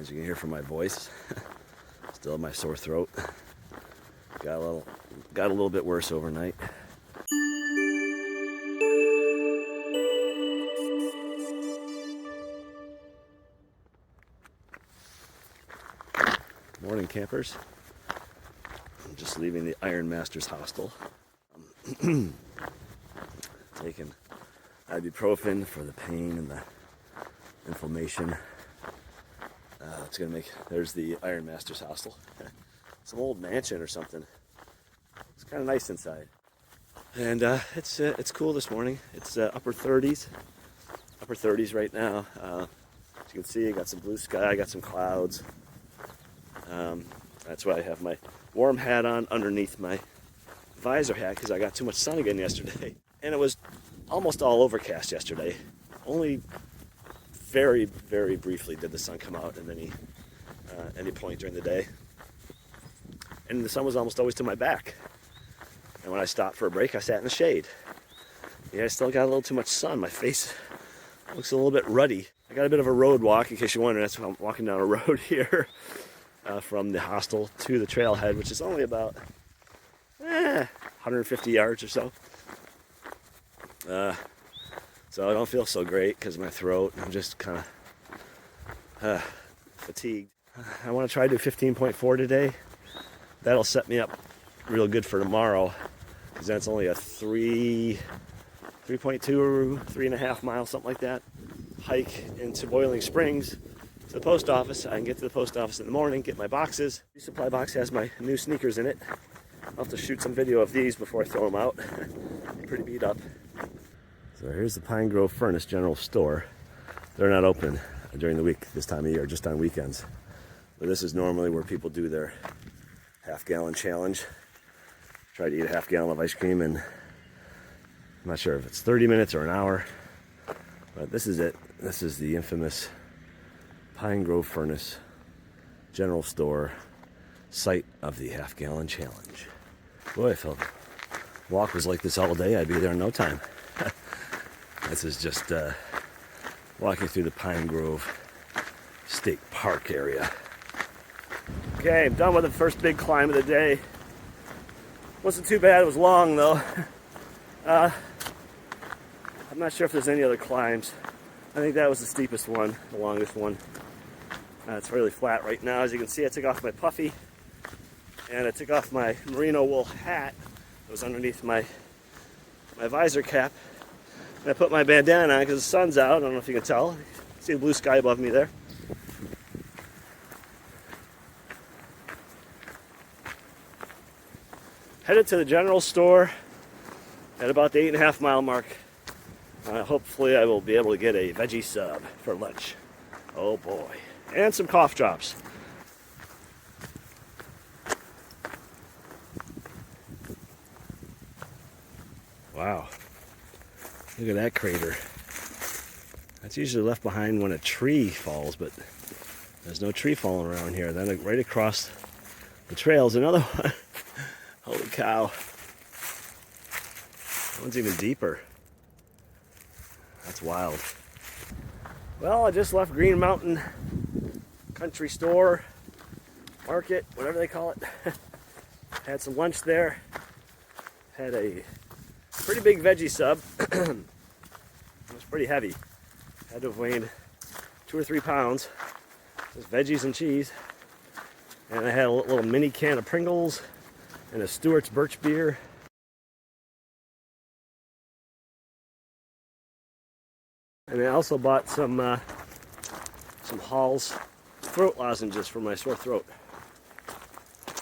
As you can hear from my voice, still have my sore throat. Got a little bit worse overnight. Morning, campers. I'm just leaving the Iron Masters Hostel. Taking ibuprofen for the pain and the inflammation. It's gonna make. There's the Iron Masters Hostel. Some old mansion or something. It's kind of nice inside, and it's cool this morning. It's upper 30s right now. As you can see, I got some blue sky, I got some clouds. That's why I have my warm hat on underneath my visor hat, because I got too much sun again yesterday. And it was almost all overcast yesterday. Only very, very briefly did the sun come out at any point during the day. And the sun was almost always to my back. And when I stopped for a break, I sat in the shade. Yeah, I still got a little too much sun. My face looks a little bit ruddy. I got a bit of a road walk, in case you're wondering. That's why I'm walking down a road here. From the hostel to the trailhead, which is only about 150 yards or so. So I don't feel so great because of my throat. I'm just kind of fatigued. I want to try to do 15.4 today. That'll set me up real good for tomorrow, because that's only a 3.2 or 3.5 mile, something like that, hike into Boiling Springs. To the post office. I can get to the post office in the morning, get my boxes. The supply box has my new sneakers in it. I'll have to shoot some video of these before I throw them out. Pretty beat up. So here's the Pine Grove Furnace General Store. They're not open during the week this time of year, just on weekends. But this is normally where people do their half-gallon challenge. Try to eat a half-gallon of ice cream in, I'm not sure if it's 30 minutes or an hour, but this is it. This is the infamous Pine Grove Furnace General Store, site of the half-gallon challenge. Boy, if a walk was like this all day, I'd be there in no time. This is just walking through the Pine Grove State Park area. Okay, I'm done with the first big climb of the day. Wasn't too bad, it was long though. I'm not sure if there's any other climbs. I think that was the steepest one, the longest one. It's really flat right now. As you can see, I took off my puffy and I took off my merino wool hat that was underneath my visor cap. And I put my bandana on because the sun's out. I don't know if you can tell. See the blue sky above me there. Headed to the general store at about the 8.5 mile mark. Hopefully I will be able to get a veggie sub for lunch. Oh boy. And some cough drops. Wow. Look at that crater. That's usually left behind when a tree falls, but there's no tree falling around here. Then right across the trail is another one. Holy cow. That one's even deeper. That's wild. Well, I just left Green Mountain Country Store, Market, whatever they call it. Had some lunch there. Had a pretty big veggie sub. It was pretty heavy. Had to have weighed 2 or 3 pounds. Just veggies and cheese. And I had a little mini can of Pringles and a Stewart's Birch beer. And I also bought some Hall's throat lozenges for my sore throat.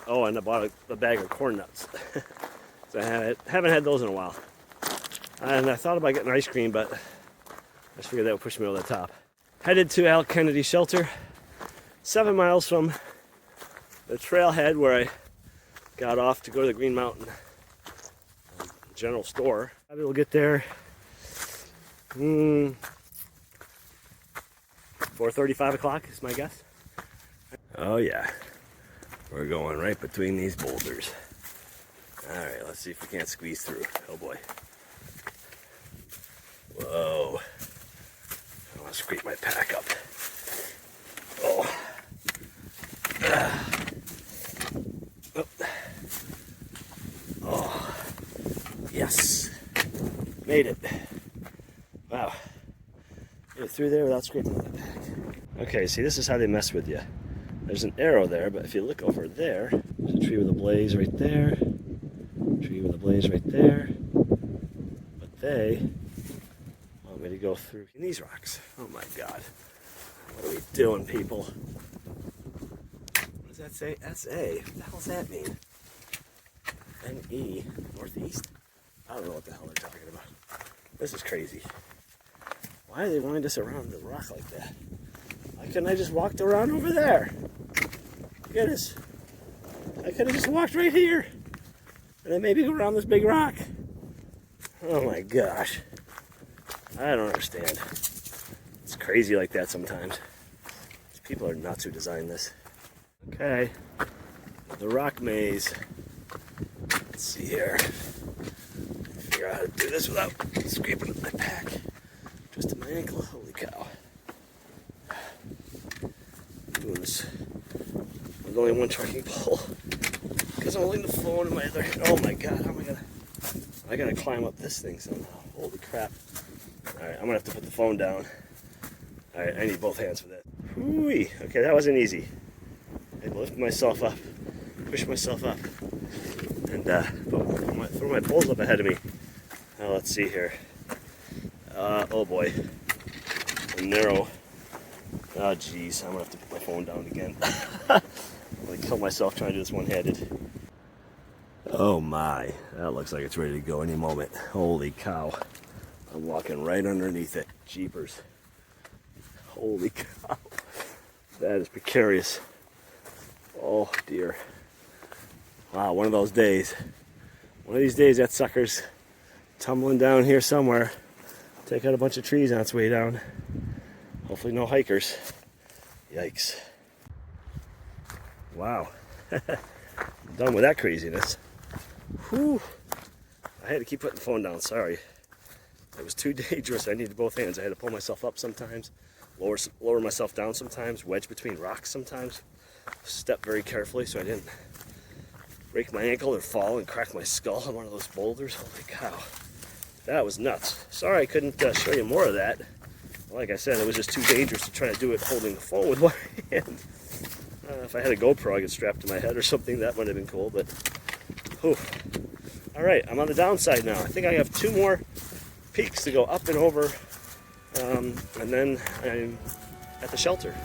Oh, and I bought a bag of corn nuts. So I haven't had those in a while. And I thought about getting ice cream, but I just figured that would push me over the top. Headed to Alec Kennedy Shelter, 7 miles from the trailhead where I got off to go to the Green Mountain General Store. Maybe we'll get there 4:30, 5 o'clock is my guess. Oh yeah, we're going right between these boulders. All right, let's see if we can't squeeze through. Oh boy. Whoa. I want to scrape my pack up. Oh, Made it. Wow. Made it through there without scraping my back. Okay, see, this is how they mess with you. There's an arrow there, but if you look over there, there's a tree with a blaze right there. Tree with a blaze right there. But they want me to go through these rocks. Oh my God. What are we doing, people? What does that say? SA. What the hell does that mean? NE. Northeast? I don't know what the hell they're talking about. This is crazy. Why do they wind us around the rock like that? Why couldn't I just walked around over there? Goodness. I could have just walked right here. And then maybe go around this big rock. Oh my gosh. I don't understand. It's crazy like that sometimes. These people are nuts who designed this. Okay. The rock maze. Let's see here. Figure out how to do this without scraping up my back. Twisting my ankle. Holy cow. Doing this with only one trekking pole. Because I'm holding the phone in my other hand. Oh my God, how am I gotta climb up this thing somehow. Holy crap. Alright, I'm gonna have to put the phone down. Alright, I need both hands for that. Whoo-wee. Okay, that wasn't easy. I lift myself up, push myself up, and throw my poles up ahead of me. Now let's see here. Oh boy. A narrow. Oh geez, I'm gonna have to put my phone down again. I'm gonna kill myself trying to do this one-handed. Oh my, that looks like it's ready to go any moment. Holy cow. I'm walking right underneath it. Jeepers. Holy cow. That is precarious. Oh dear. Wow, one of those days. One of these days that sucker's tumbling down here somewhere. Take out a bunch of trees on its way down. Hopefully no hikers. Yikes. Wow. I'm done with that craziness. Whew. I had to keep putting the phone down, sorry. It was too dangerous. I needed both hands. I had to pull myself up sometimes, lower myself down sometimes, wedge between rocks sometimes. Step very carefully so I didn't break my ankle or fall and crack my skull on one of those boulders. Holy cow. That was nuts. Sorry I couldn't show you more of that. Like I said, it was just too dangerous to try to do it holding the phone with one hand. If I had a GoPro I could strap to my head or something, that might have been cool, but whew. Alright, I'm on the downside now. I think I have 2 more peaks to go up and over, and then I'm at the shelter.